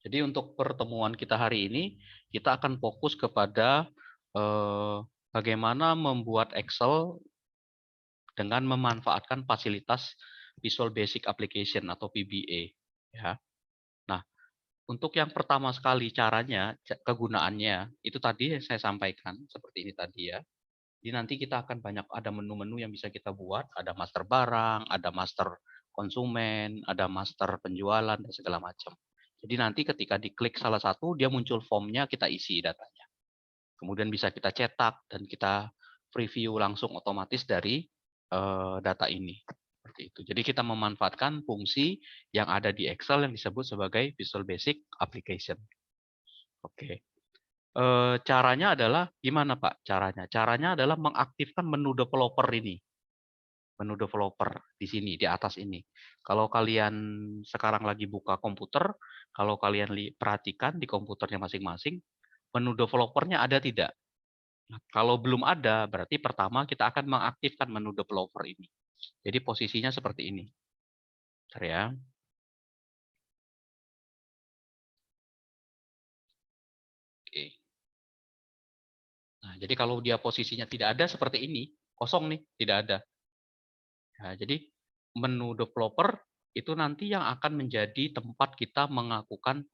Jadi untuk pertemuan kita hari ini, kita akan fokus kepada bagaimana membuat Excel dengan memanfaatkan fasilitas Visual Basic Application atau VBA. Ya. Nah, untuk yang pertama sekali caranya, kegunaannya, itu tadi yang saya sampaikan, seperti ini tadi ya. Jadi nanti kita akan banyak ada menu-menu yang bisa kita buat, ada master barang, ada master konsumen, ada master penjualan, dan segala macam. Jadi nanti ketika diklik salah satu, dia muncul formnya, kita isi datanya. Kemudian bisa kita cetak dan kita preview langsung otomatis dari data ini. Seperti itu. Jadi kita memanfaatkan fungsi yang ada di Excel yang disebut sebagai Visual Basic Application. Oke. Caranya adalah gimana Pak? Caranya adalah mengaktifkan menu developer ini. Menu developer di sini, di atas ini. Kalau kalian sekarang lagi buka komputer, kalau kalian perhatikan di komputernya masing-masing, menu developernya ada tidak? Nah, kalau belum ada, berarti pertama kita akan mengaktifkan menu developer ini. Jadi posisinya seperti ini. Bentar ya. Oke. Nah, jadi kalau dia posisinya tidak ada seperti ini, kosong nih, tidak ada. Nah, jadi menu developer itu nanti yang akan menjadi tempat kita mengaktifkan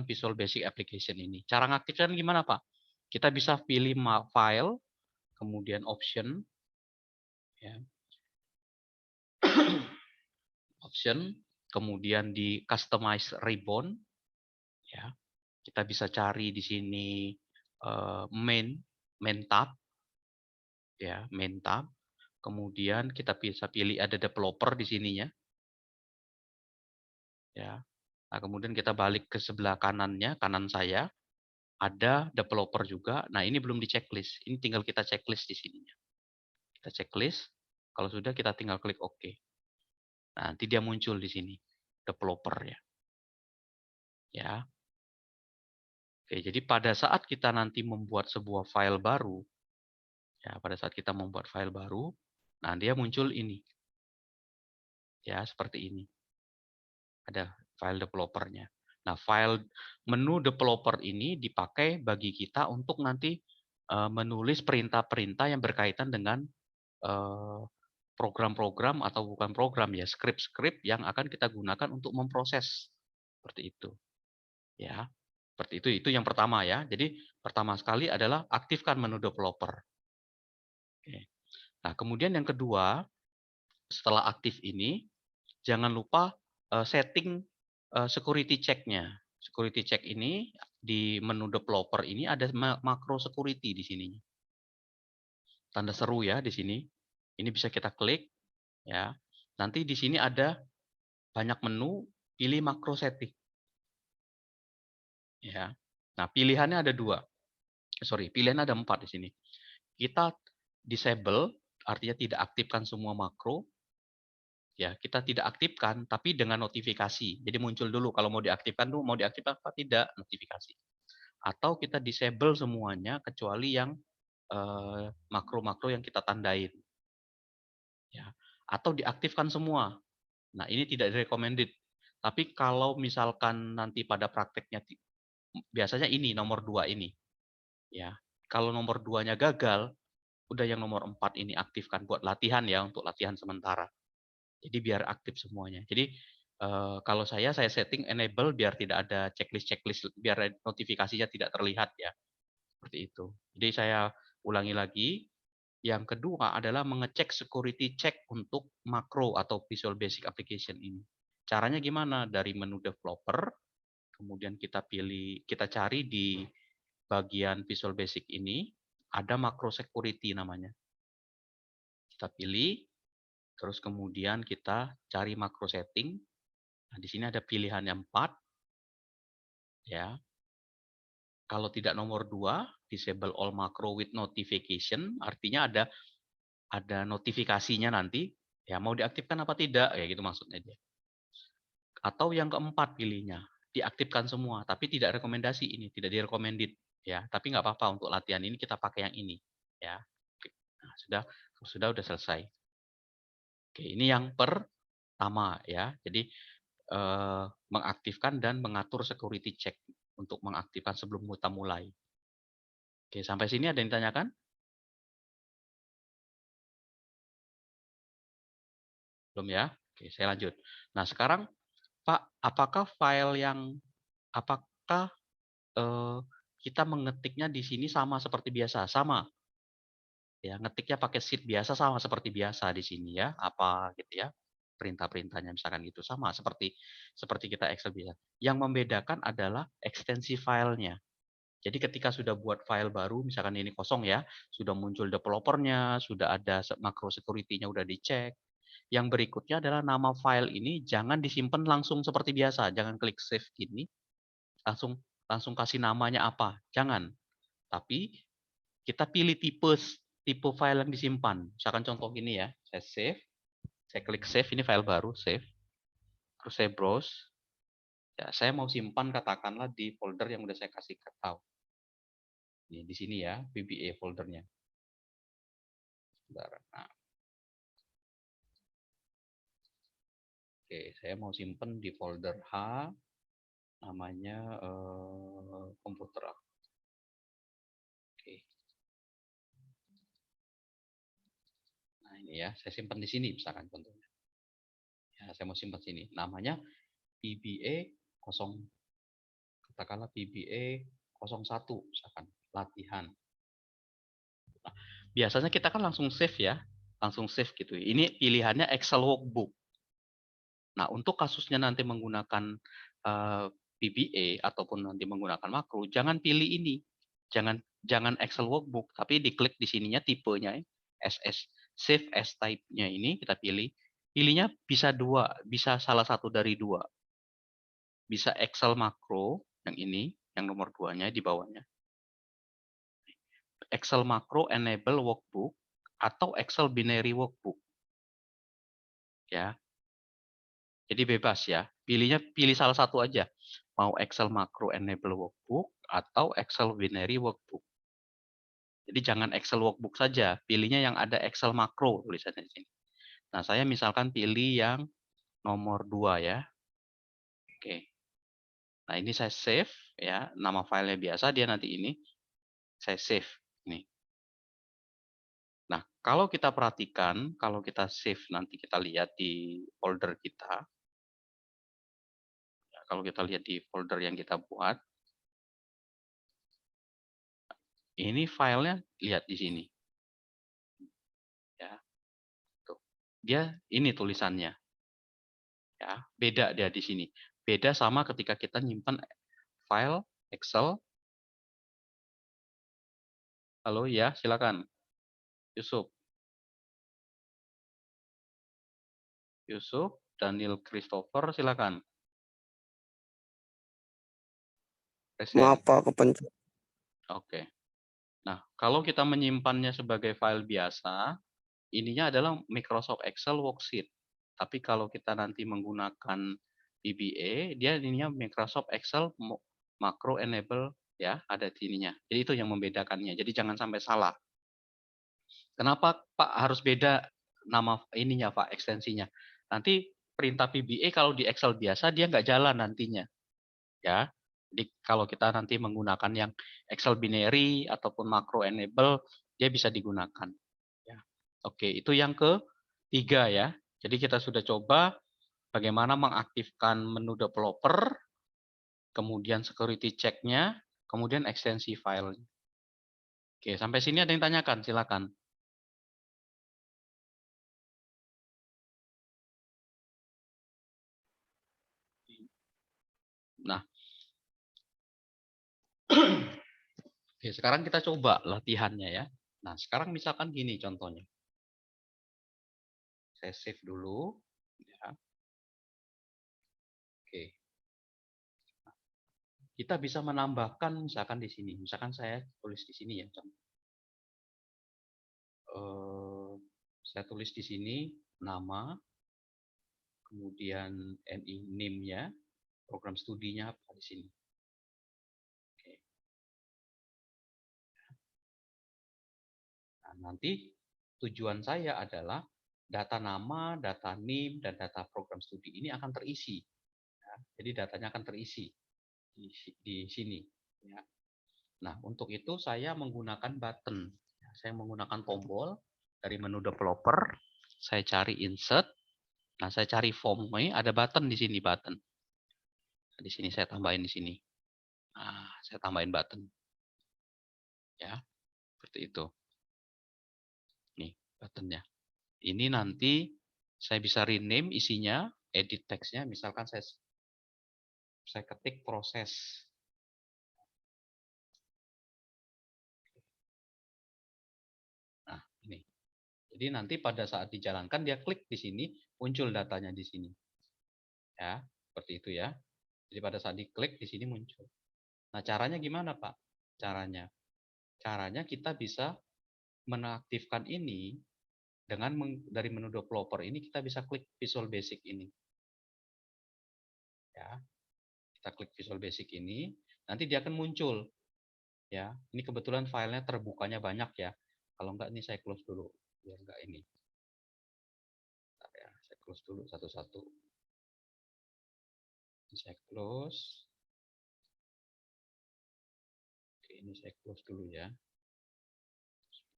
Visual Basic Application ini. Cara ngaktifkan gimana Pak? Kita bisa pilih file, kemudian option, ya, option, kemudian di customize ribbon, ya, kita bisa cari di sini main tab, ya, main tab. Kemudian kita bisa pilih ada developer di sininya, ya. Nah, kemudian kita balik ke sebelah kanannya, kanan saya ada developer juga. Nah, ini belum di checklist. Ini tinggal kita checklist di sininya. Kita checklist. Kalau sudah kita tinggal klik OK. Nah, nanti dia muncul di sini developer ya. Ya. Oke, jadi pada saat kita nanti membuat sebuah file baru, ya, pada saat kita membuat file baru, nah dia muncul ini. Ya, seperti ini. Ada file developernya. Nah, file menu developer ini dipakai bagi kita untuk nanti menulis perintah-perintah yang berkaitan dengan program-program atau bukan program ya, script-script yang akan kita gunakan untuk memproses. Seperti itu. Ya. Seperti itu. Itu yang pertama ya. Jadi pertama sekali adalah aktifkan menu developer. Oke. Nah, kemudian yang kedua, setelah aktif ini, jangan lupa setting security check-nya. Security check ini di menu developer ini ada makro security di sini. Tanda seru ya di sini. Ini bisa kita klik ya. Nanti di sini ada banyak menu, pilih makro setting. Ya. Nah, pilihannya ada dua. Sorry, pilihan ada 4 di sini. Kita disable, artinya tidak aktifkan semua makro. Ya, kita tidak aktifkan, tapi dengan notifikasi. Jadi muncul dulu kalau mau diaktifkan tuh mau diaktifkan apa tidak notifikasi. Atau kita disable semuanya kecuali yang makro-makro yang kita tandain. Ya. Atau diaktifkan semua. Nah, ini tidak recommended. Tapi kalau misalkan nanti pada prakteknya biasanya ini nomor 2 ini. Ya. Kalau nomor 2-nya gagal, udah yang nomor 4 ini aktifkan buat latihan ya, untuk latihan sementara. Jadi biar aktif semuanya. Jadi kalau saya setting enable biar tidak ada checklist-checklist, biar notifikasinya tidak terlihat ya. Seperti itu. Jadi saya ulangi lagi. Yang kedua adalah mengecek security check untuk makro atau Visual Basic Application ini. Caranya gimana? Dari menu developer, kemudian kita pilih, kita cari di bagian Visual Basic ini, ada makro security namanya. Kita pilih, terus kemudian kita cari makro setting. Nah, di sini ada pilihan yang 4. Ya. Kalau tidak nomor 2, disable all macro with notification, artinya ada notifikasinya nanti, ya mau diaktifkan apa tidak, ya gitu maksudnya dia. Atau yang keempat pilihnya, diaktifkan semua, tapi tidak rekomendasi ini, tidak direcommended, ya. Tapi nggak apa-apa untuk latihan ini kita pakai yang ini, ya. Nah, sudah selesai. Oke, ini yang pertama ya. Jadi mengaktifkan dan mengatur security check untuk mengaktifkan sebelum kita mulai. Oke, sampai sini ada yang ditanyakan? Belum ya? Oke, saya lanjut. Nah, sekarang Pak, apakah eh, kita mengetiknya di sini sama seperti biasa? Sama. Ya, ngetiknya pakai sheet biasa sama seperti biasa di sini ya. Apa gitu ya? Perintah-perintahnya misalkan gitu sama seperti seperti kita Excel biasa. Yang membedakan adalah ekstensi filenya. Jadi ketika sudah buat file baru, misalkan ini kosong ya, sudah muncul developernya, sudah ada makro security-nya udah dicek. Yang berikutnya adalah nama file ini jangan disimpan langsung seperti biasa, jangan klik save gini, langsung langsung kasih namanya apa, jangan. Tapi kita pilih tipe file yang disimpan. Misalkan contoh gini ya, saya save, saya klik save, ini file baru, save, terus saya browse. Ya, saya mau simpan katakanlah di folder yang udah saya kasih tahu. Ini di sini ya, VBA foldernya. Nah, oke, saya mau simpan di folder H, namanya komputer. Oke. Nah ini ya, saya simpan di sini misalkan contohnya. Ya, saya mau simpan sini. Namanya PBA 0, katakanlah PBA 01 misalkan, latihan. Nah, biasanya kita kan langsung save ya, langsung save gitu. Ini pilihannya Excel workbook. Nah, untuk kasusnya nanti menggunakan PBA ataupun nanti menggunakan makro, jangan pilih ini. Jangan Excel workbook, tapi diklik di sininya tipenya SS save as type-nya ini kita pilih. Pilihnya bisa dua, bisa salah satu dari dua. Bisa Excel makro yang ini, yang nomor 2-nya di bawahnya. Excel makro enable workbook atau Excel binary workbook. Ya. Jadi bebas ya. Pilih salah satu aja. Mau Excel macro enable workbook atau Excel binary workbook. Jadi jangan Excel workbook saja, pilihnya yang ada Excel macro tulisannya di sini. Nah, saya misalkan pilih yang nomor 2 ya. Oke. Nah, ini saya save ya, nama filenya biasa dia nanti ini. Saya save nih. Nah, kalau kita perhatikan, kalau kita save nanti kita lihat di folder kita. Ya, kalau kita lihat di folder yang kita buat, ini filenya lihat di sini. Ya, tuh. Dia ini tulisannya. Ya, beda dia di sini. Beda sama ketika kita nyimpan file Excel. Halo ya, silakan. Yusuf. Yusuf, Daniel Christopher, silakan. Maaf Present. Pak, kepencet. Oke. Nah, kalau kita menyimpannya sebagai file biasa, ininya adalah Microsoft Excel worksheet. Tapi kalau kita nanti menggunakan VBA, dia ininya Microsoft Excel macro enable ya, ada di ininya. Jadi itu yang membedakannya. Jadi jangan sampai salah. Kenapa Pak harus beda nama ininya Pak, ekstensinya? Nanti perintah VBA kalau di Excel biasa dia nggak jalan nantinya. Ya, jadi kalau kita nanti menggunakan yang Excel binary ataupun macro enable, dia bisa digunakan. Ya. Oke, itu yang ketiga ya. Jadi kita sudah coba bagaimana mengaktifkan menu developer, kemudian security check-nya, kemudian ekstensi file. Oke, sampai sini ada yang tanyakan, silakan. Nah, oke, sekarang kita coba latihannya ya. Nah, sekarang misalkan gini contohnya. Saya save dulu. Ya. Oke. Kita bisa menambahkan misalkan di sini. Misalkan saya tulis di sini ya. Saya tulis di sini nama, kemudian NI NIM-nya, program studinya apa di sini. Oke. Nah, nanti tujuan saya adalah data nama, data NIM, dan data program studi ini akan terisi. Jadi datanya akan terisi di sini. Ya. Nah, untuk itu saya menggunakan button. Saya menggunakan tombol dari menu developer. Saya cari insert. Nah, saya cari form. Ini ada button di sini, button. Nah, di sini saya tambahin di sini. Nah, saya tambahin button. Ya, seperti itu. Nih, buttonnya. Ini nanti saya bisa rename isinya, edit teksnya. Misalkan saya ketik proses. Nah, ini. Jadi nanti pada saat dijalankan dia klik di sini, muncul datanya di sini. Ya, seperti itu ya. Jadi pada saat diklik di sini muncul. Nah, caranya gimana, Pak? Caranya. Caranya kita bisa menaktifkan ini dengan dari menu developer ini kita bisa klik Visual Basic ini. Ya. Kita klik Visual Basic ini, nanti dia akan muncul. Ya, ini kebetulan filenya terbukanya banyak ya. Kalau enggak ini saya close dulu biar enggak ini. Bentar ya, saya close dulu satu-satu. Saya close. Oke, ini saya close dulu ya.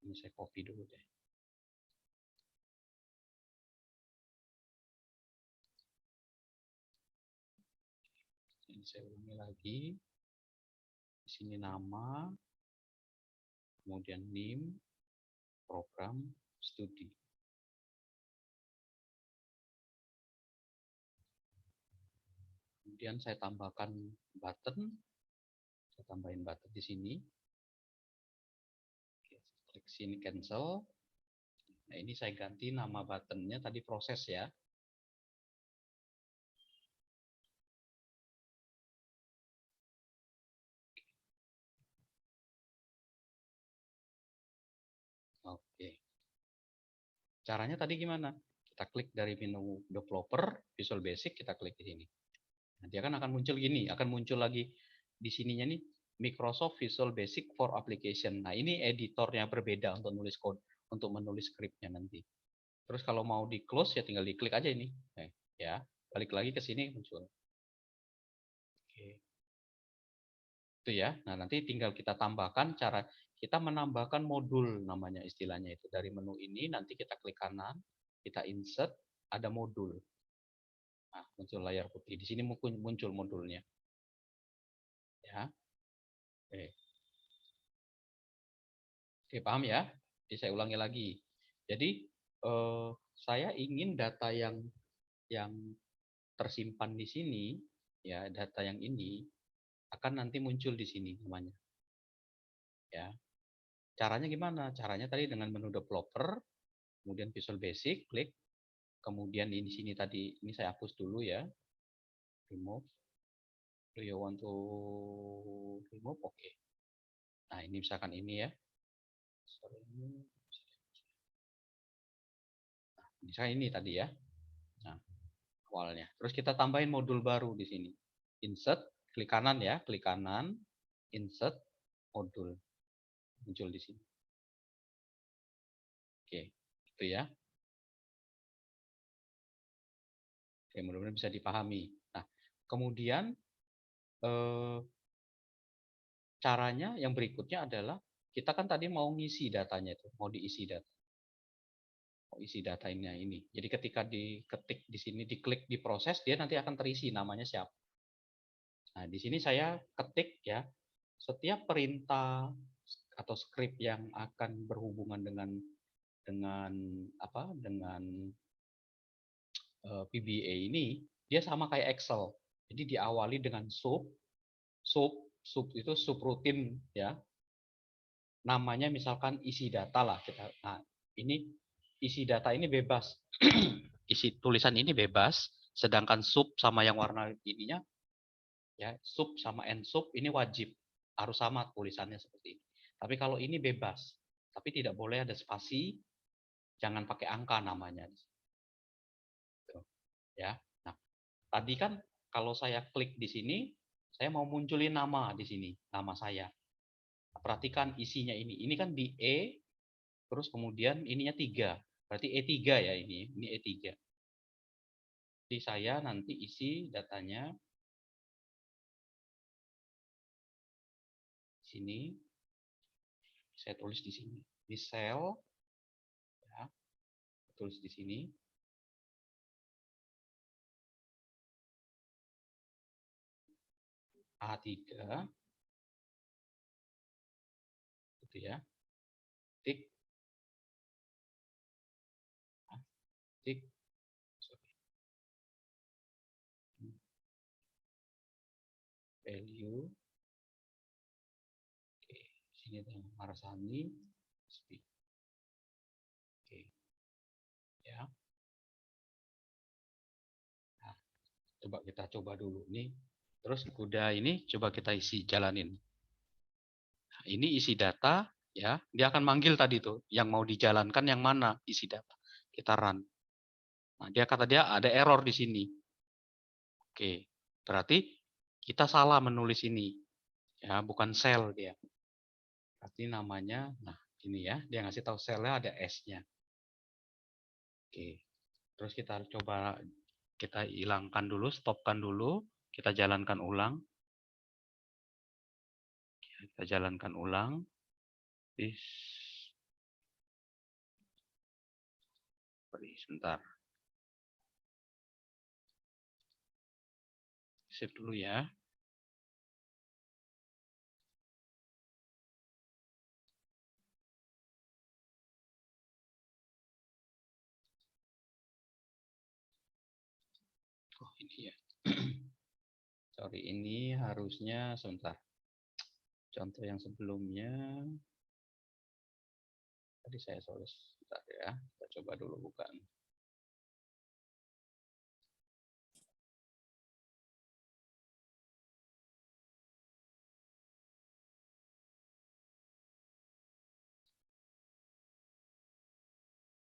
Ini saya copy dulu deh. Ini saya ulangi lagi. Di sini nama, kemudian name, program, studi. Kemudian saya tambahkan button. Saya tambahin button di sini. Oke, klik sini cancel. Nah, ini saya ganti nama buttonnya tadi proses ya. Oke. Caranya tadi gimana? Kita klik dari menu developer, Visual Basic, kita klik di sini. Nah, dia kan akan muncul gini, akan muncul lagi di sininya nih Microsoft Visual Basic for Application. Nah, ini editornya berbeda untuk nulis code, untuk menulis scriptnya nanti. Terus kalau mau di close ya tinggal diklik aja ini. Ya, balik lagi ke sini muncul. Oke. Itu ya. Nah, nanti tinggal kita tambahkan cara kita menambahkan modul namanya istilahnya itu. Dari menu ini nanti kita klik kanan, kita insert, ada modul. Nah, muncul layar putih. Di sini muncul modulnya. Ya. Oke. Oke, paham ya? Jadi saya ulangi lagi. Jadi saya ingin data yang tersimpan di sini, ya data yang ini akan nanti muncul di sini namanya. Ya. Caranya gimana? Caranya tadi dengan menu developer, kemudian Visual Basic, klik, kemudian di sini tadi ini saya hapus dulu ya, remove. Do you want to remove? Oke. Nah ini misalkan ini ya. Nah, misalnya ini tadi ya. Nah, awalnya. Terus kita tambahin modul baru di sini. Insert, klik kanan ya, klik kanan, insert, modul. Muncul di sini. Oke, itu ya. Oke, mudah-mudahan bisa dipahami. Nah, kemudian caranya yang berikutnya adalah kita kan tadi mau ngisi datanya itu, mau diisi data. Mau isi data ini. Jadi ketika diketik di sini, diklik di proses, dia nanti akan terisi namanya siapa. Nah, di sini saya ketik ya, setiap perintah atau script yang akan berhubungan dengan apa? Dengan VBA ini, dia sama kayak Excel. Jadi diawali dengan sub itu subrutin ya. Namanya misalkan isi data lah kita. Nah, ini isi data ini bebas. Isi tulisan ini bebas, sedangkan sub sama yang warna ininya ya, sub sama end sub ini wajib harus sama tulisannya seperti ini. Tapi kalau ini bebas, tapi tidak boleh ada spasi, jangan pakai angka namanya. Ya. Nah, tadi kan kalau saya klik di sini, saya mau munculin nama di sini, nama saya. Perhatikan isinya ini. Ini kan di E, terus kemudian ininya 3. Berarti E3 ya ini E3. Jadi saya nanti isi datanya sini. Saya tulis di sini. Di sel, ya, tulis di sini. A3, gitu ya. Tik, tik, sorry. Value. Oke, sini ada Marsani. Oke, ya. Nah, coba kita coba dulu nih. Terus udah ini coba kita isi jalanin. Nah, ini isi data ya. Dia akan manggil tadi tuh yang mau dijalankan yang mana isi data. Kita run. Nah, dia kata dia ada error di sini. Oke. Berarti kita salah menulis ini. Ya, bukan sel dia. Berarti namanya nah ini ya, dia ngasih tahu selnya ada S-nya. Oke. Terus kita coba kita hilangkan dulu, stopkan dulu, kita jalankan ulang. Kita jalankan ulang. Sebentar. Save dulu ya. Oh, ini ya. Sorry, ini harusnya sebentar. Contoh yang sebelumnya tadi saya tulis. Sebentar ya. Kita coba dulu bukan.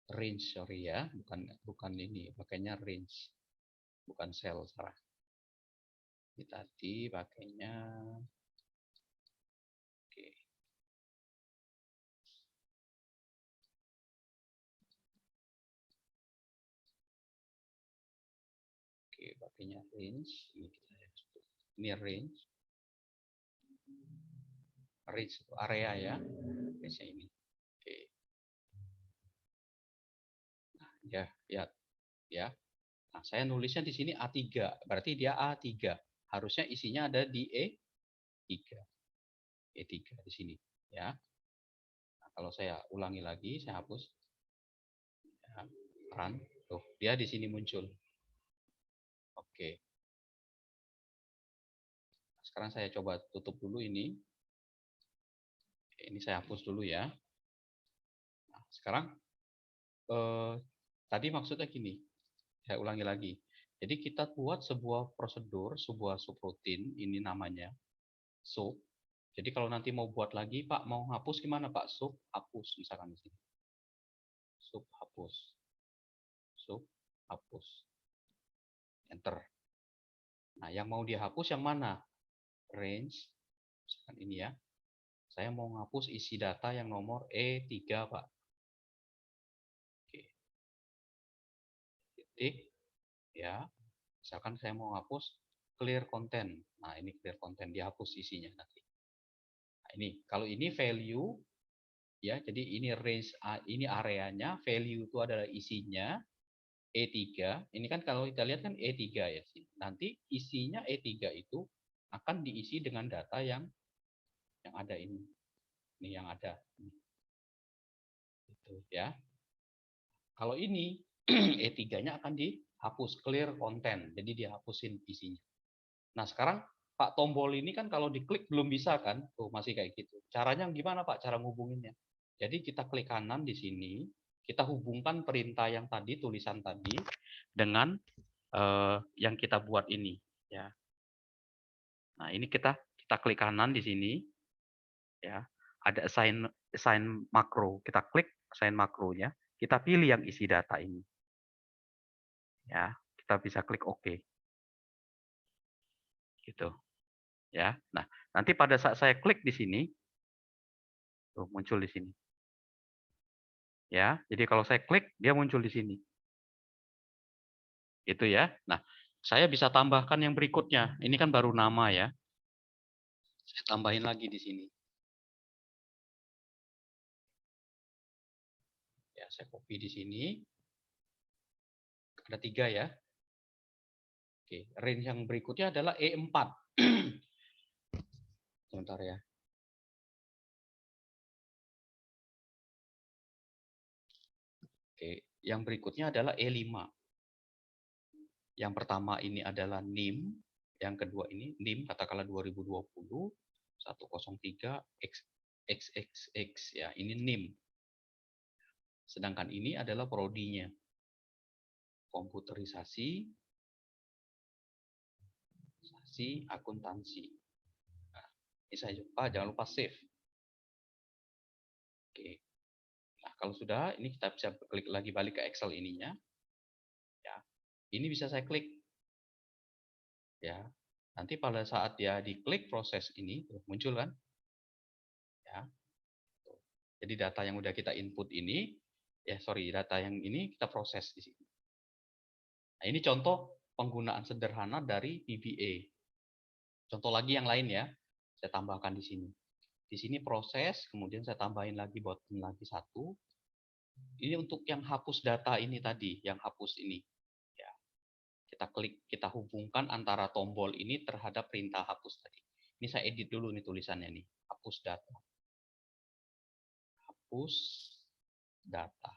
Range, sorry ya, bukan ini, pakainya range, bukan cell, salah. Ini tadi pakainya, oke, oke, pakainya range, ini range, range itu area ya, range ini, oke, nah, ya, ya. Nah, saya nulisnya di sini A3, berarti dia A3. Harusnya isinya ada di E3. E3 di sini, ya. Nah, kalau saya ulangi lagi, saya hapus. Ya, run. Tuh, dia di sini muncul. Oke. Sekarang saya coba tutup dulu ini. Ini saya hapus dulu ya. Nah, sekarang tadi maksudnya gini. Saya ulangi lagi. Jadi kita buat sebuah prosedur, sebuah subroutine, ini namanya sub. Jadi kalau nanti mau buat lagi, Pak mau hapus gimana Pak? Sub hapus misalkan di sini. Sub hapus. Sub hapus. Enter. Nah, yang mau dihapus yang mana? Range. Misalkan ini ya. Saya mau menghapus isi data yang nomor E3, Pak. Oke. Titik. Ya. Misalkan saya mau hapus clear content. Nah, ini clear content, dihapus isinya nanti. Nah, ini kalau ini value ya, jadi ini range, ini areanya, value itu adalah isinya E3. Ini kan kalau kita lihat kan E3 ya. Nanti isinya E3 itu akan diisi dengan data yang ada ini. Ini yang ada. Gitu ya. Kalau ini E3-nya akan dihapus clear content. Jadi dihapusin isinya. Nah, sekarang Pak tombol ini kan kalau diklik belum bisa kan? Tuh masih kayak gitu. Caranya gimana Pak cara ngubunginnya? Jadi kita klik kanan di sini, kita hubungkan perintah yang tadi, tulisan tadi dengan yang kita buat ini ya. Nah, ini kita klik kanan di sini ya. Ada assign makro. Kita klik assign makronya, kita pilih yang isi data ini. Ya, kita bisa klik OK. Gitu. Ya. Nah, nanti pada saat saya klik di sini tuh muncul di sini. Ya, jadi kalau saya klik dia muncul di sini. Itu ya. Nah, saya bisa tambahkan yang berikutnya. Ini kan baru nama ya. Saya tambahin lagi di sini. Saya copy di sini. Ada 3 ya. Oke, range yang berikutnya adalah E4. Sebentar ya. Oke, yang berikutnya adalah E5. Yang pertama ini adalah NIM, yang kedua ini NIM katakanlah 2020 103 XXX ya, ini NIM. Sedangkan ini adalah prodinya. Komputerisasi akuntansi. Nah, ini saya jangan lupa save. Oke. Nah, kalau sudah, ini kita bisa klik lagi balik ke Excel ininya. Ya. Ini bisa saya klik. Ya. Nanti pada saat dia diklik proses ini, muncul kan? Ya. Jadi data yang udah kita input ini, data yang ini kita proses di sini. Nah, ini contoh penggunaan sederhana dari VBA. Contoh lagi yang lain ya, saya tambahkan di sini. Di sini proses, kemudian saya tambahin lagi button lagi satu. Ini untuk yang hapus data ini tadi, yang hapus ini. Ya, kita klik, kita hubungkan antara tombol ini terhadap perintah hapus tadi. Ini saya edit dulu nih tulisannya nih, hapus data. Hapus data.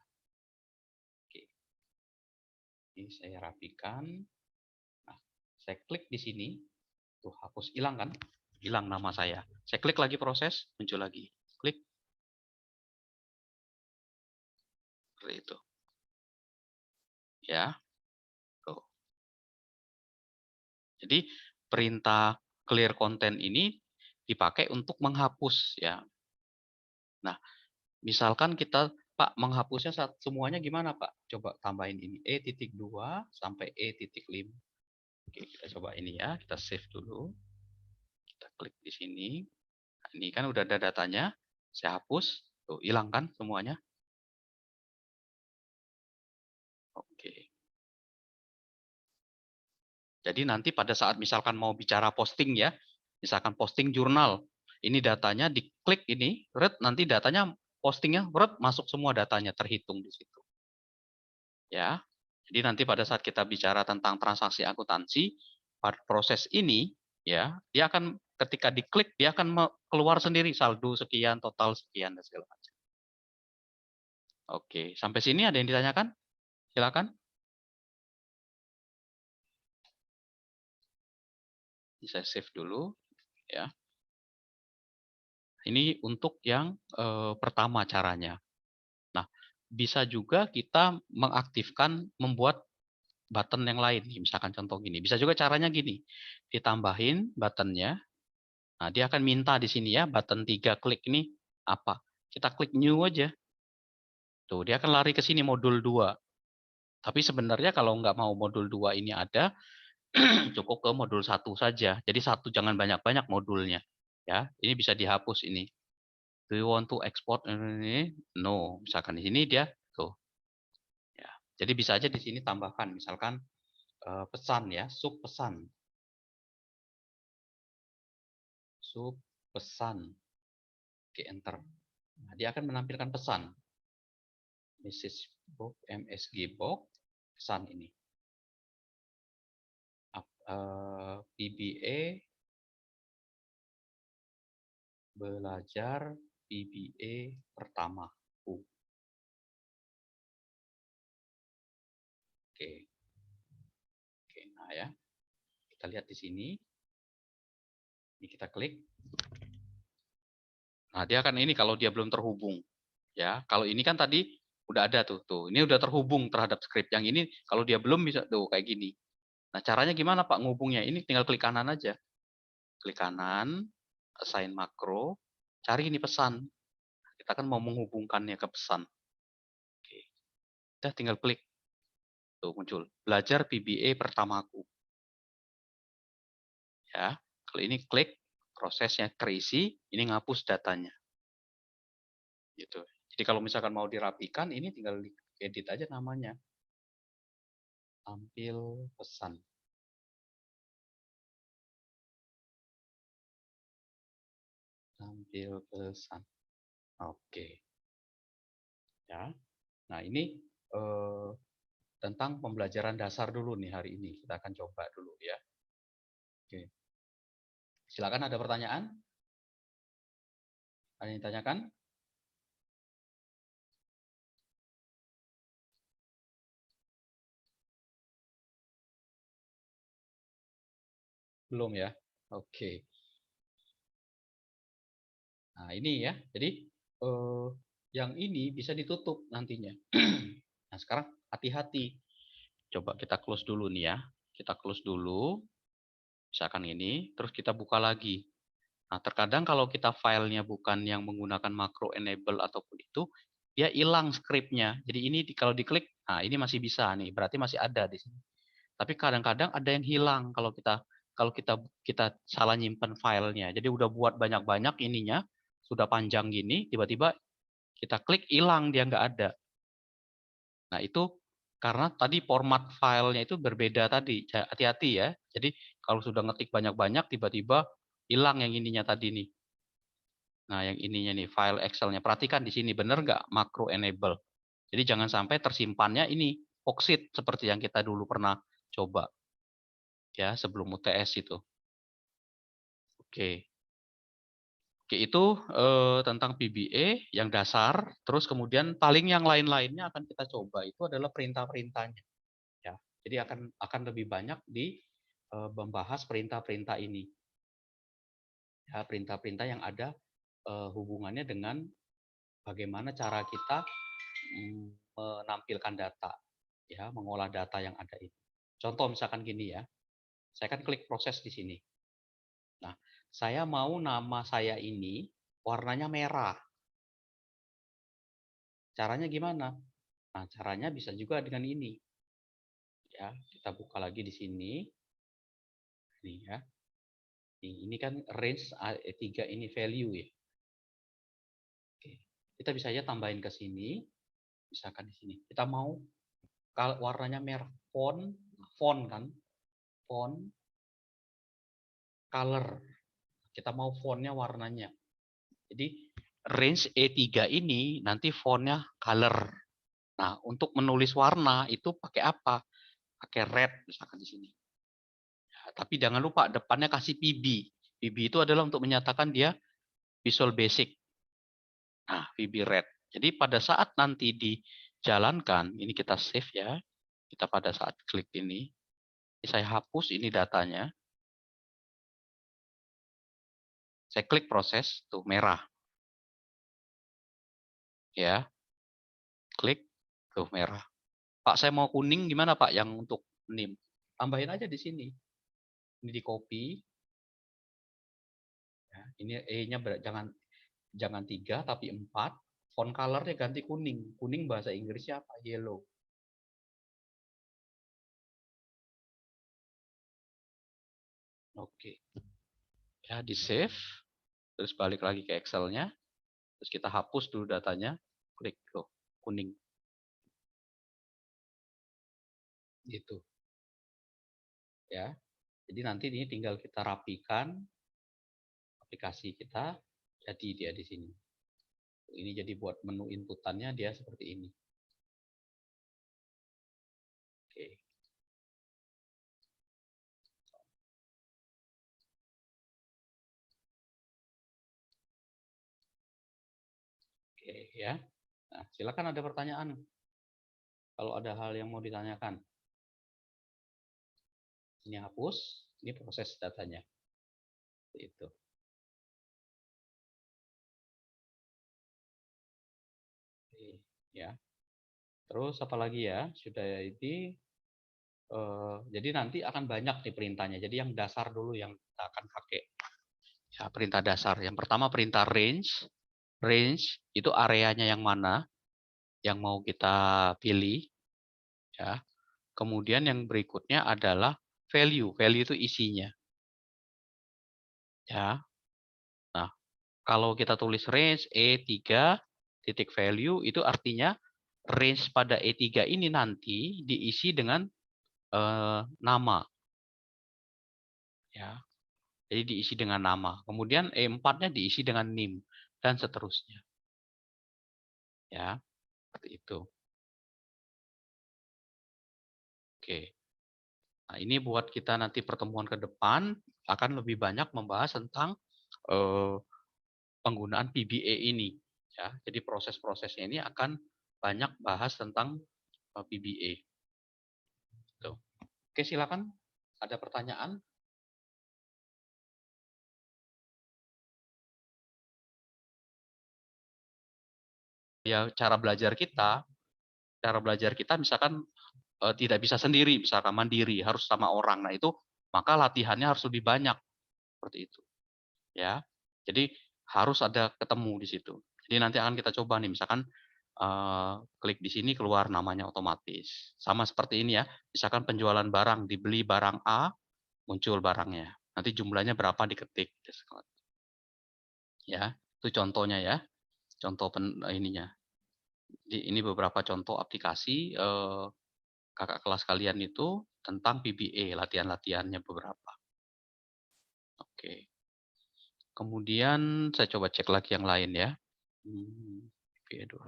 Oke. Ini saya rapikan. Nah, saya klik di sini. Tuh, hapus, hilang kan? Hilang nama saya. Saya klik lagi proses, muncul lagi. Klik. Seperti itu. Ya. Tuh. Jadi perintah clear content ini dipakai untuk menghapus ya. Nah, misalkan kita Pak menghapusnya semuanya gimana Pak? Coba tambahin ini E.2 sampai E.5. Oke, kita coba ini ya, kita save dulu. Kita klik di sini. Nah, ini kan udah ada datanya. Saya hapus. Tuh, hilang kan semuanya? Oke. Jadi nanti pada saat misalkan mau bicara posting ya, misalkan posting jurnal, ini datanya diklik ini, nanti datanya postingnya, masuk semua datanya terhitung di situ. Ya, jadi nanti pada saat kita bicara tentang transaksi akuntansi, proses ini ya, dia akan ketika diklik dia akan keluar sendiri saldo sekian, total sekian dan segala macam. Oke, sampai sini ada yang ditanyakan? Silakan. Saya save dulu ya. Ini untuk yang pertama caranya. Nah, bisa juga kita mengaktifkan membuat button yang lain. Misalkan contoh gini. Bisa juga caranya gini. Ditambahin buttonnya. Nah, dia akan minta di sini ya, button 3 klik ini apa. Kita klik new aja. Tuh, dia akan lari ke sini modul 2. Tapi sebenarnya kalau nggak mau modul 2 ini ada, cukup ke modul 1 saja. Jadi satu, jangan banyak-banyak modulnya. Ya, ini bisa dihapus ini. Do you want to export ini? No. Misalkan di sini dia tuh. Ya. Jadi bisa aja di sini tambahkan misalkan pesan ya, sub pesan. Sub pesan. Oke, enter. Nah, dia akan menampilkan pesan. Message box, MSG box, pesan ini. PBA belajar PBA pertama. Oke. Oke, nah ya. Kita lihat di sini. Ini kita klik. Nah, dia akan ini kalau dia belum terhubung. Ya, kalau ini kan tadi udah ada tuh. Ini udah terhubung terhadap script. Yang ini kalau dia belum bisa tuh kayak gini. Nah, caranya gimana Pak ngehubungnya? Ini tinggal klik kanan aja. Klik kanan, assign makro, cari ini pesan. Kita kan mau menghubungkannya ke pesan. Oke. Udah tinggal klik. Tuh muncul. Belajar PBA pertamaku. Ya. Kalau ini klik, prosesnya terisi, ini ngapus datanya. Gitu. Jadi kalau misalkan mau dirapikan, ini tinggal edit aja namanya. Tampil pesan. Tampil pesan. Oke. Ya. Nah, ini tentang pembelajaran dasar dulu nih hari ini. Kita akan coba dulu ya. Oke. Silakan, ada pertanyaan? Ada yang ditanyakan? Belum ya? Oke. Nah, ini ya. Jadi yang ini bisa ditutup nantinya. Nah, sekarang hati-hati. Coba kita close dulu nih ya. Kita close dulu. Misalkan ini, terus kita buka lagi. Nah, terkadang kalau kita filenya bukan yang menggunakan macro enable ataupun itu, dia hilang scriptnya. Jadi ini kalau diklik, nah ini masih bisa nih, berarti masih ada di sini. Tapi kadang-kadang ada yang hilang kalau kita salah nyimpen filenya. Jadi udah buat banyak-banyak ininya, sudah panjang gini, tiba-tiba kita klik hilang, dia nggak ada. Nah itu karena tadi format filenya itu berbeda tadi, hati-hati ya. Jadi kalau sudah ngetik banyak-banyak, tiba-tiba hilang yang ininya tadi nih. Nah yang ininya nih, file Excel-nya. Perhatikan di sini, bener nggak macro enable. Jadi jangan sampai tersimpannya ini, Oxid seperti yang kita dulu pernah coba. Ya, sebelum UTS itu. Oke. Oke, itu tentang VBA yang dasar, terus kemudian paling yang lain-lainnya akan kita coba itu adalah perintah-perintahnya. Ya, jadi akan lebih banyak di membahas perintah-perintah ini. Ya, perintah-perintah yang ada hubungannya dengan bagaimana cara kita menampilkan data, ya, mengolah data yang ada itu. Contoh misalkan gini ya, saya kan klik proses di sini. Nah, saya mau nama saya ini warnanya merah. Caranya gimana? Nah, caranya bisa juga dengan ini. Ya, kita buka lagi di sini. Nih ya. Ini kan range 3 ini value ya. Oke. Kita bisa aja tambahin ke sini. Misalkan di sini. Kita mau kalau warnanya merah, font kan, font, color. Kita mau fontnya warnanya. Jadi range E3 ini nanti fontnya color. Nah, untuk menulis warna itu pakai apa? Pakai red misalkan di sini. Ya, tapi jangan lupa depannya kasih PB. PB itu adalah untuk menyatakan dia Visual Basic. Nah, VB Red. Jadi pada saat nanti dijalankan, ini kita save ya. Kita pada saat klik ini saya hapus ini datanya. Saya klik proses, tuh merah. Ya, klik, tuh merah. Pak, saya mau kuning gimana Pak yang untuk NIM? Tambahin aja di sini. Ini di copy. Ya, ini E-nya jangan 3 tapi 4. Font colornya ganti kuning. Kuning bahasa Inggrisnya apa? Yellow. Oke. Ya, di save. Terus balik lagi ke Excel-nya. Terus kita hapus dulu datanya. Klik tuh, kuning. Gitu. Ya. Jadi nanti ini tinggal kita rapikan aplikasi kita, jadi dia di sini. Ini jadi buat menu inputannya dia seperti ini. Oke. Oke ya. Nah, silakan ada pertanyaan. Kalau ada hal yang mau ditanyakan. Ini hapus, ini proses datanya. Itu. Oke, ya. Terus apa lagi ya? Sudah ini jadi nanti akan banyak nih perintahnya. Jadi yang dasar dulu yang kita akan pakai. Ya, perintah dasar. Yang pertama perintah range. Range itu areanya yang mana yang mau kita pilih. Ya. Kemudian yang berikutnya adalah value. Value itu isinya. Ya. Nah, kalau kita tulis range E3 titik value itu artinya range pada E3 ini nanti diisi dengan nama. Ya. Jadi diisi dengan nama. Kemudian E4-nya diisi dengan NIM dan seterusnya. Ya, seperti itu. Oke. Nah, ini buat kita nanti pertemuan ke depan akan lebih banyak membahas tentang eh, penggunaan PBA ini. Ya, jadi proses-prosesnya ini akan banyak bahas tentang PBA. Tuh. Oke, silakan. Ada pertanyaan? Ya, cara belajar kita misalkan tidak bisa sendiri, misalkan mandiri, harus sama orang. Nah, itu maka latihannya harus lebih banyak seperti itu. Ya. Jadi harus ada ketemu di situ. Jadi nanti akan kita coba nih, misalkan klik di sini keluar namanya otomatis. Sama seperti ini ya. Misalkan penjualan barang, dibeli barang A, muncul barangnya. Nanti jumlahnya berapa diketik. Ya, itu contohnya ya. Contoh ininya. Ini beberapa contoh aplikasi kakak kelas kalian itu tentang PBA, latihan-latihannya beberapa. Oke. Kemudian saya coba cek lagi yang lain ya. PBA dulu.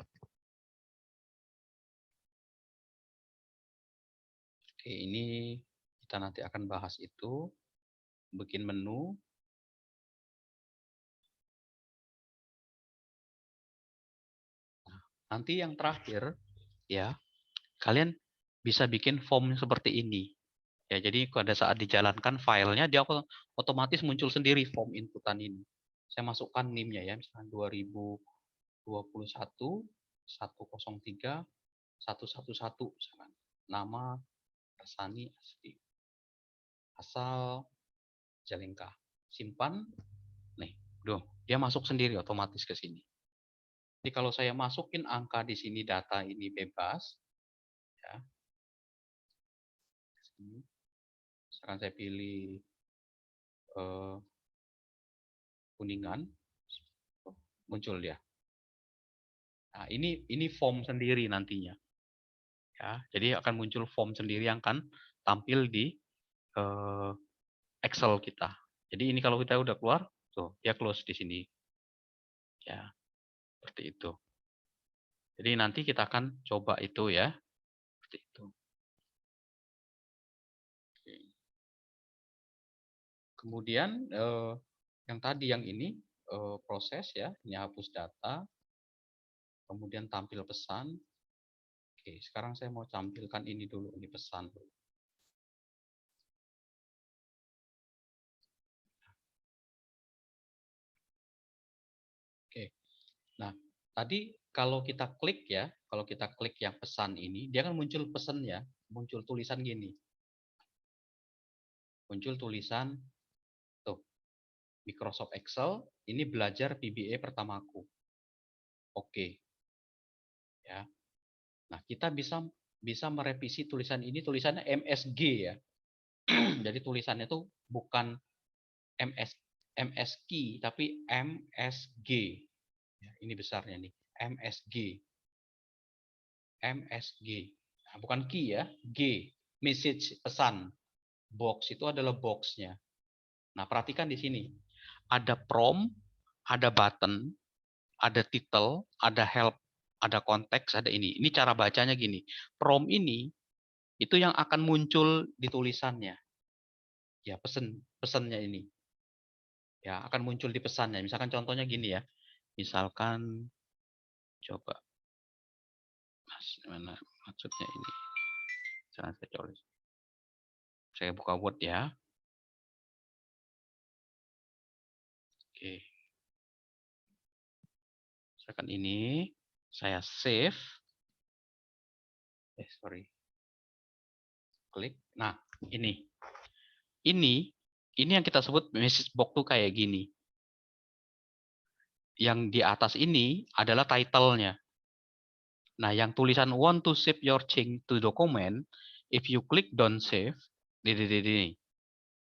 Oke, ini kita nanti akan bahas itu. Bikin menu. Nanti yang terakhir, ya, kalian bisa bikin form seperti ini. Ya, jadi pada saat dijalankan filenya, dia otomatis muncul sendiri form inputan ini. Saya masukkan NIM-nya ya, misalnya 2021 103 111 misalkan. Nama Rasani Asri. Asal Jalengka. Simpan. Nih, dia masuk sendiri otomatis ke sini. Jadi kalau saya masukin angka di sini, data ini bebas, ya. Misalkan saya pilih Kuningan, muncul dia. Nah, ini form sendiri nantinya. Ya, jadi akan muncul form sendiri yang akan tampil di Excel kita. Jadi ini kalau kita udah keluar, tuh dia close di sini. Ya, seperti itu. Jadi nanti kita akan coba itu ya, seperti itu. Kemudian yang tadi yang ini proses ya, ini hapus data, kemudian tampil pesan. Oke, sekarang saya mau tampilkan ini dulu, ini pesan. Oke, nah tadi kalau kita klik ya, kalau kita klik yang pesan ini, dia kan muncul pesan ya, muncul tulisan gini, muncul tulisan tuh Microsoft Excel, ini belajar PBA pertamaku. Oke, ya. Nah kita bisa merevisi tulisan ini, tulisannya MSG ya. Jadi tulisannya itu bukan MSG tapi MSG. Ya, ini besarnya nih, MSG. MSG. Nah, bukan key ya, G. Message, pesan. Box itu adalah boxnya. Nah, perhatikan di sini. Ada prompt, ada button, ada title, ada help, ada konteks, ada ini. Ini cara bacanya gini. Prompt ini itu yang akan muncul di tulisannya. Ya, pesannya ini. Ya, akan muncul di pesannya. Misalkan contohnya gini ya. Misalkan coba mana maksudnya ini. Jangan saya coba. Saya buka Word ya. Oke. Misalkan ini saya save. Sorry. Klik. Nah, ini. Ini yang kita sebut message box tuh kayak gini. Yang di atas ini adalah title-nya. Nah, yang tulisan want to save your change to document, if you click don't save,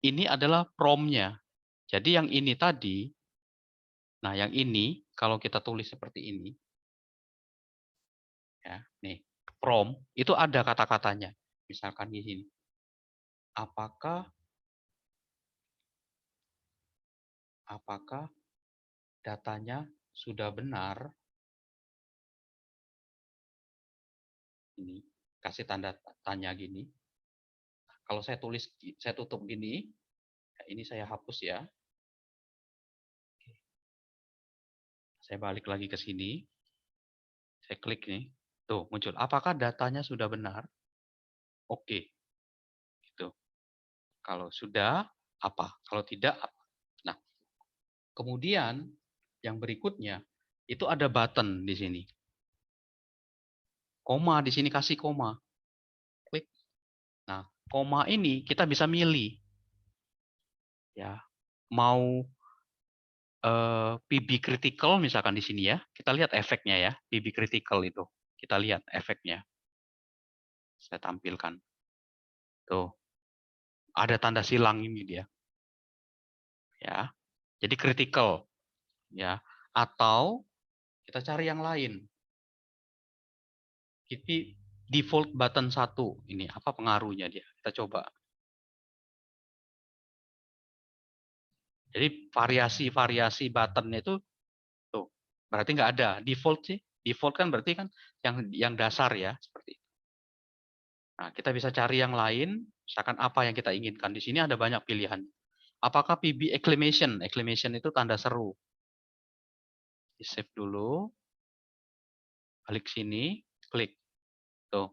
ini adalah prompt-nya. Jadi yang ini tadi, nah yang ini kalau kita tulis seperti ini, ya, nih prompt itu ada kata-katanya. Misalkan di sini, apakah datanya sudah benar? Ini kasih tanda tanya gini. Kalau saya tulis, saya tutup gini, ini saya hapus ya. Saya balik lagi ke sini. Saya klik nih. Tuh, muncul. Apakah datanya sudah benar? Oke. Gitu. Kalau sudah, apa? Kalau tidak, apa? Nah, kemudian yang berikutnya, itu ada button di sini. Koma, di sini kasih koma. Klik. Nah, koma ini kita bisa milih. Ya, mau PB critical misalkan di sini ya. Kita lihat efeknya ya, PB critical itu. Kita lihat efeknya. Saya tampilkan. Tuh, ada tanda silang ini dia. Ya. Jadi critical ya. Atau kita cari yang lain. Kita default button 1 ini apa pengaruhnya dia? Kita coba. Jadi variasi-variasi buttonnya itu tuh berarti nggak ada default sih. Default kan berarti kan yang dasar ya seperti itu. Nah, kita bisa cari yang lain, misalkan apa yang kita inginkan. Di sini ada banyak pilihan. Apakah PB exclamation? Exclamation itu tanda seru. Di save dulu, balik sini, klik. Tuh.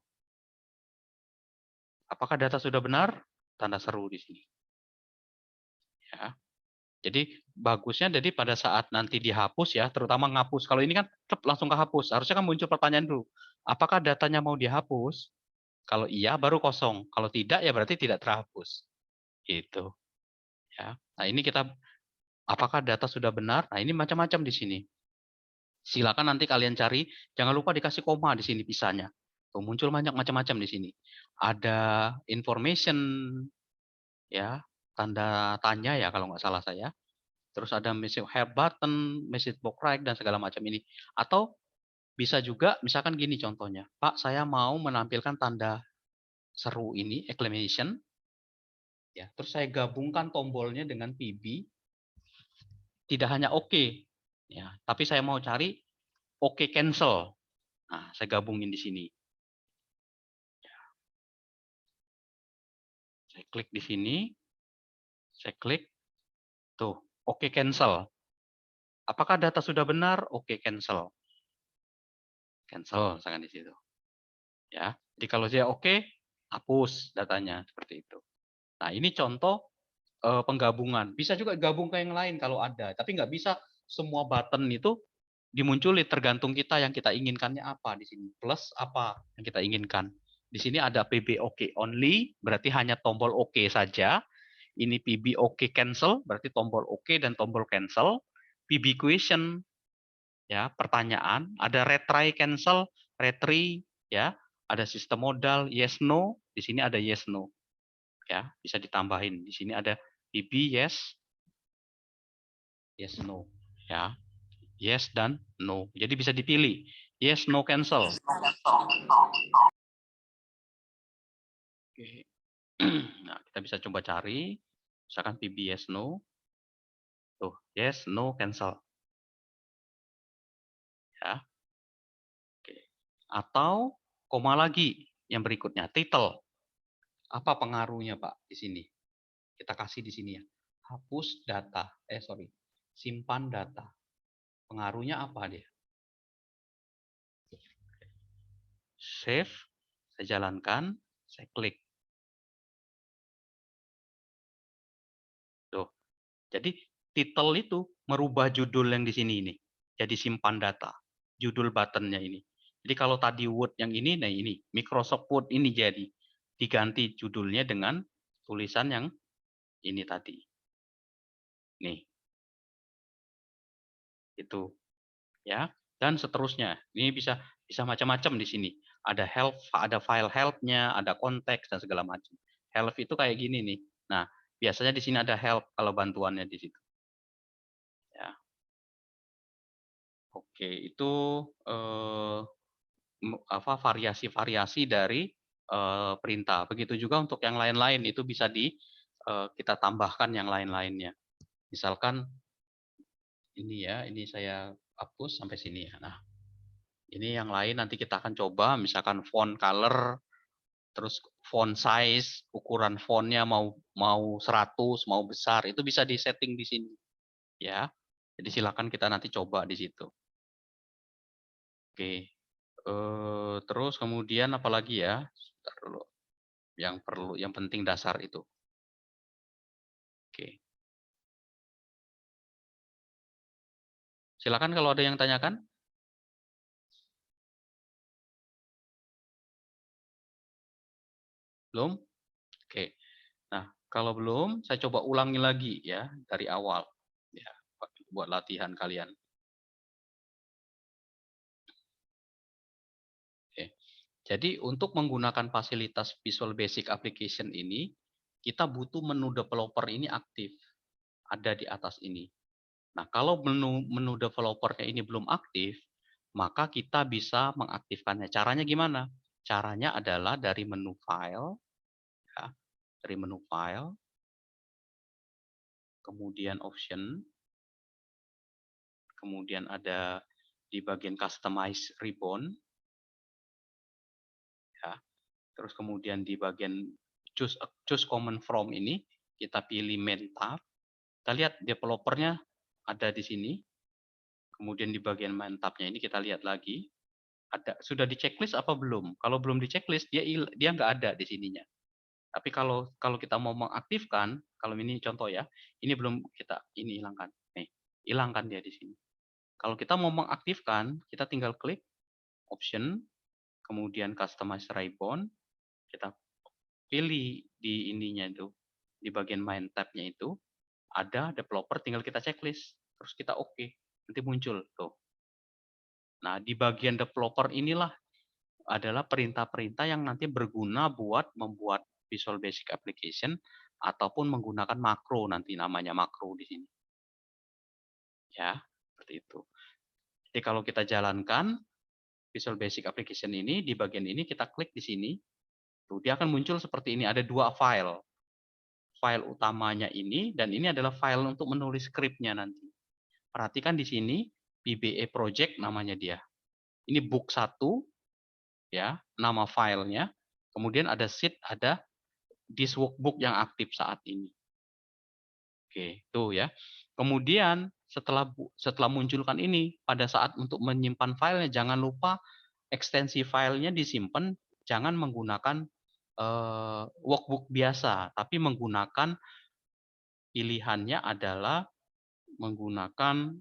Apakah data sudah benar? Tanda seru di sini. Ya. Jadi bagusnya jadi pada saat nanti dihapus ya, terutama ngapus. Kalau ini kan langsung kehapus. Harusnya kan muncul pertanyaan dulu. Apakah datanya mau dihapus? Kalau iya baru kosong. Kalau tidak ya berarti tidak terhapus. Gitu. Ya. Nah, ini kita apakah data sudah benar? Nah, ini macam-macam di sini. Silakan nanti kalian cari, jangan lupa dikasih koma di sini pisahnya. Tuh, muncul banyak macam-macam di sini. Ada information ya, tanda tanya ya kalau nggak salah saya. Terus ada message help button, message box right dan segala macam ini. Atau bisa juga misalkan gini contohnya, Pak saya mau menampilkan tanda seru ini exclamation ya. Terus saya gabungkan tombolnya dengan PB, tidak hanya oke ya, tapi saya mau cari oke cancel. Nah, saya gabungin di sini. Saya klik di sini, saya klik tuh, oke cancel. Apakah data sudah benar? Oke cancel. Cancel misalkan di situ. Ya. Jadi kalau saya oke, hapus datanya seperti itu. Nah, ini contoh penggabungan. Bisa juga gabung ke yang lain kalau ada, tapi nggak bisa semua button itu dimunculi tergantung kita yang kita inginkannya apa di sini. Plus apa yang kita inginkan. Di sini ada PB OK only, berarti hanya tombol OK saja. Ini PB OK cancel, berarti tombol OK dan tombol cancel. PB question, ya pertanyaan. Ada retry cancel, retry, ya. Ada sistem modal, yes no. Di sini ada yes no, ya bisa ditambahin. Di sini ada PB yes, yes no, ya yes dan no. Jadi bisa dipilih yes no cancel. Oke. Nah, kita bisa coba cari, misalkan PB yes no, tuh yes no cancel, ya. Oke. Atau koma lagi yang berikutnya title. Apa pengaruhnya Pak di sini? Kita kasih di sini ya. Hapus data, sorry, simpan data. Pengaruhnya apa dia? Save, saya jalankan, saya klik. Tuh. Jadi title itu merubah judul yang di sini ini. Jadi simpan data. Judul buttonnya ini. Jadi kalau tadi Word yang ini, nah ini Microsoft Word ini jadi diganti judulnya dengan tulisan yang ini tadi. Nih. Itu ya. Dan seterusnya. Ini bisa bisa macam-macam di sini. Ada help, ada file help-nya, ada konteks dan segala macam. Help itu kayak gini nih. Nah, biasanya di sini ada help kalau bantuannya di situ. Ya. Oke, itu variasi-variasi dari perintah. Begitu juga untuk yang lain-lain itu bisa kita tambahkan yang lain-lainnya. Misalkan ini ya, ini saya hapus sampai sini ya. Nah, ini yang lain nanti kita akan coba misalkan font color, terus font size, ukuran fontnya mau 100, mau besar, itu bisa disetting di sini. Ya. Jadi silakan kita nanti coba di situ. Oke. Terus kemudian apalagi ya? Sebentar dulu. Yang penting dasar itu. Oke. Silakan kalau ada yang tanyakan. Belum? Oke. Nah, kalau belum, saya coba ulangi lagi ya dari awal. Ya, buat latihan kalian. Oke. Jadi untuk menggunakan fasilitas Visual Basic Application ini, kita butuh menu developer ini aktif. Ada di atas ini. Nah, kalau menu developernya ini belum aktif, maka kita bisa mengaktifkannya. Caranya gimana? Caranya adalah dari menu file, ya, dari menu file, kemudian option, kemudian ada di bagian customize ribbon, ya, terus kemudian di bagian choose command from ini, kita pilih main tab, kita lihat developernya ada di sini, kemudian di bagian main tab-nya ini kita lihat lagi, sudah di checklist apa belum? Kalau belum di checklist, dia nggak ada di sininya. Tapi kalau kita mau mengaktifkan, kalau ini contoh ya, ini belum ini hilangkan. Nih, hilangkan dia di sini. Kalau kita mau mengaktifkan, kita tinggal klik option, kemudian customize ribbon, kita pilih di ininya itu, di bagian main tab-nya itu, ada developer, tinggal kita checklist, terus kita oke, nanti muncul tuh. Nah, di bagian developer inilah adalah perintah-perintah yang nanti berguna buat membuat Visual Basic Application ataupun menggunakan makro, nanti namanya makro di sini. Ya, seperti itu. Jadi kalau kita jalankan Visual Basic Application ini, di bagian ini kita klik di sini, tuh dia akan muncul seperti ini, ada dua file. File utamanya ini, dan ini adalah file untuk menulis skripnya nanti. Perhatikan di sini, PBA Project namanya dia. Ini book 1, ya, nama filenya. Kemudian ada sheet, ada this workbook yang aktif saat ini. Oke, tuh ya. Kemudian setelah munculkan ini, pada saat untuk menyimpan filenya, jangan lupa ekstensi filenya disimpan, jangan menggunakan workbook biasa, tapi menggunakan pilihannya adalah menggunakan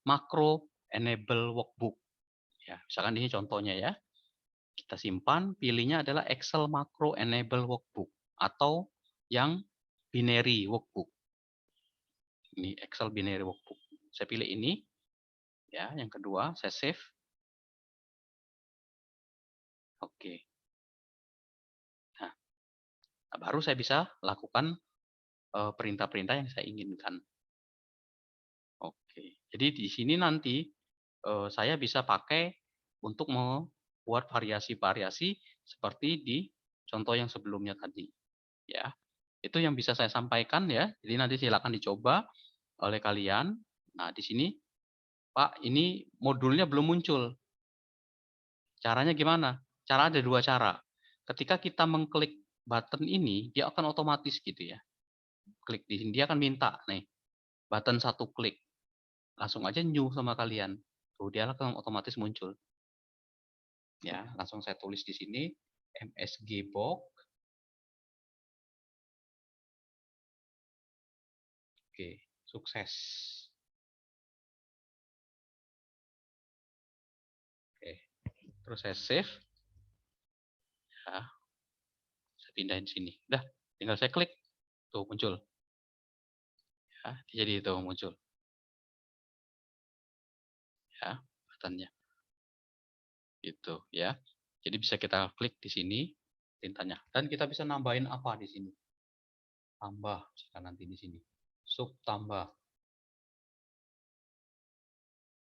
macro enable workbook. Ya, misalkan ini contohnya ya. Kita simpan, pilihnya adalah Excel Macro Enable Workbook atau yang binary workbook. Ini Excel binary workbook. Saya pilih ini. Ya, yang kedua saya save. Oke. Nah, baru saya bisa lakukan perintah-perintah yang saya inginkan. Oke. Jadi di sini nanti saya bisa pakai untuk membuat variasi-variasi seperti di contoh yang sebelumnya tadi. Ya. Itu yang bisa saya sampaikan ya. Jadi nanti silakan dicoba oleh kalian. Nah, di sini, Pak, ini modulnya belum muncul. Caranya gimana? Cara ada dua cara. Ketika kita mengklik button ini, dia akan otomatis gitu ya. Klik di sini, dia akan minta nih, button satu klik. Langsung aja new sama kalian. Tuh, dia akan otomatis muncul. Ya, langsung saya tulis di sini, MSG Box. Oke, sukses. Oke, terus saya save. Ya, saya pindahin sini. Udah, tinggal saya klik. Tuh, muncul. Ya, jadi itu muncul. Ya, buttonnya. Gitu ya. Jadi bisa kita klik di sini tintanya. Dan kita bisa nambahin apa di sini? Tambah, misalkan nanti di sini. Sub tambah.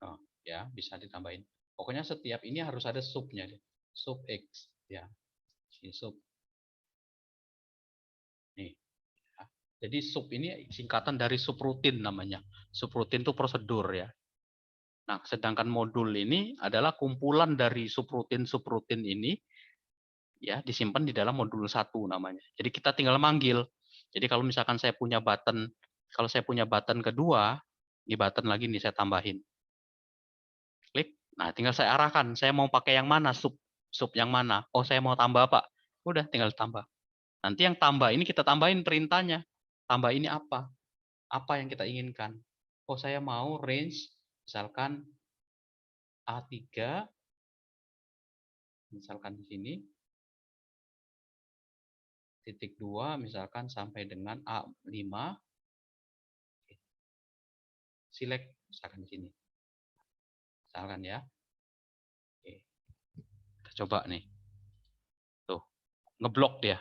Oh, ya, bisa ditambahin. Pokoknya setiap ini harus ada subnya. Sub X. Ya, sini sub. Nih. Ya. Jadi sub ini singkatan dari subrutin namanya. Subrutin itu prosedur ya. Nah, sedangkan modul ini adalah kumpulan dari subrutin-subrutin ini ya disimpan di dalam modul 1 namanya. Jadi kita tinggal manggil. Jadi kalau misalkan saya punya button, kalau saya punya button kedua, di button lagi nih saya tambahin. Klik. Nah, tinggal saya arahkan, saya mau pakai yang mana, sub yang mana. Oh, saya mau tambah, Pak. Udah, tinggal tambah. Nanti yang tambah ini kita tambahin perintahnya. Tambah ini apa? Apa yang kita inginkan? Oh, saya mau range misalkan A3, misalkan di sini, titik 2, misalkan sampai dengan A5, select, misalkan di sini. Misalkan ya. Oke. Kita coba nih. Tuh, ngeblok dia.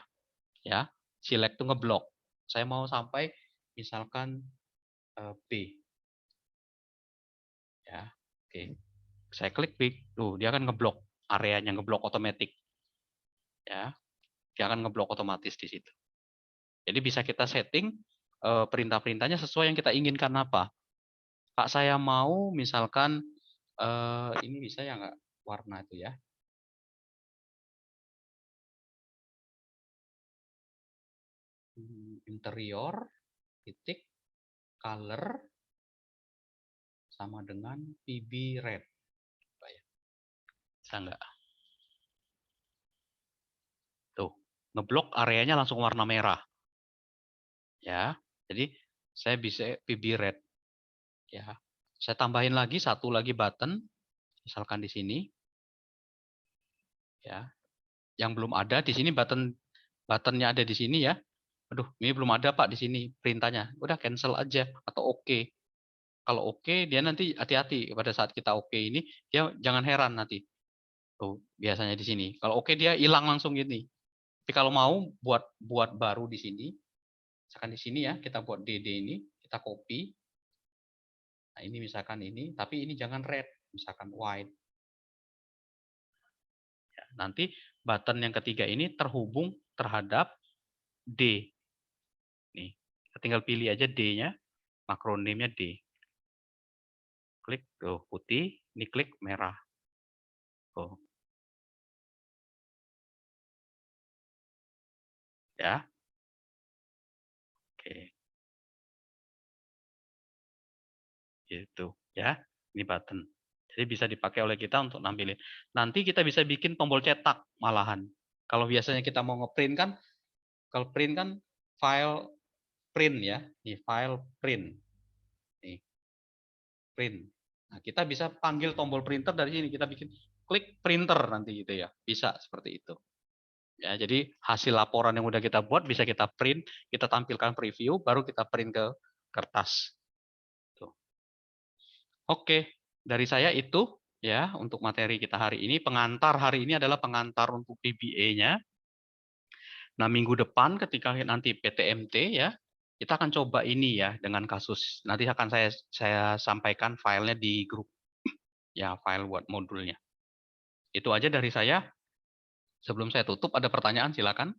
Ya, select tuh ngeblok. Saya mau sampai misalkan B. Ya, oke. Saya klik B, tuh dia akan ngeblok areanya, ngeblok otomatis. Ya, dia akan ngeblok otomatis di situ. Jadi bisa kita setting perintah-perintahnya sesuai yang kita inginkan apa. Pak, saya mau misalkan ini bisa ya nggak warna itu ya. Interior titik color sama dengan PB red. Bisa nggak? Tuh, ngeblok areanya langsung warna merah. Ya, jadi saya bisa PB red. Ya, saya tambahin lagi satu lagi button, misalkan di sini. Ya, yang belum ada di sini buttonnya ada di sini ya. Aduh, ini belum ada Pak di sini perintahnya. Udah cancel aja atau oke. Kalau oke, dia nanti hati-hati pada saat kita oke ini, dia jangan heran nanti. Tuh, biasanya di sini. Kalau oke dia hilang langsung gini. Tapi kalau mau buat baru di sini, misalkan di sini ya, kita buat DD ini, kita copy. Nah, ini misalkan ini, tapi ini jangan red, misalkan white. Ya, nanti button yang ketiga ini terhubung terhadap D. Nih, kita tinggal pilih aja D-nya, makroname-nya D. Klik tuh putih, ini klik merah. Tuh. Ya. Oke. Gitu ya. Ini button. Jadi bisa dipakai oleh kita untuk nampilin. Nanti kita bisa bikin tombol cetak malahan. Kalau biasanya kita mau ngeprint kan, kalau print kan file print ya. Nih file print. Nih, print. Nah, kita bisa panggil tombol printer dari sini. Kita bikin klik printer nanti gitu ya. Bisa seperti itu. Ya, jadi hasil laporan yang udah kita buat bisa kita print, kita tampilkan preview, baru kita print ke kertas. Tuh. Oke, dari saya itu ya untuk materi kita hari ini. Pengantar hari ini adalah pengantar untuk PBA-nya. Nah, minggu depan ketika nanti PTMT ya, kita akan coba ini ya dengan kasus. Nanti akan saya sampaikan filenya di grup. Ya, file buat modulnya. Itu aja dari saya. Sebelum saya tutup, ada pertanyaan silakan.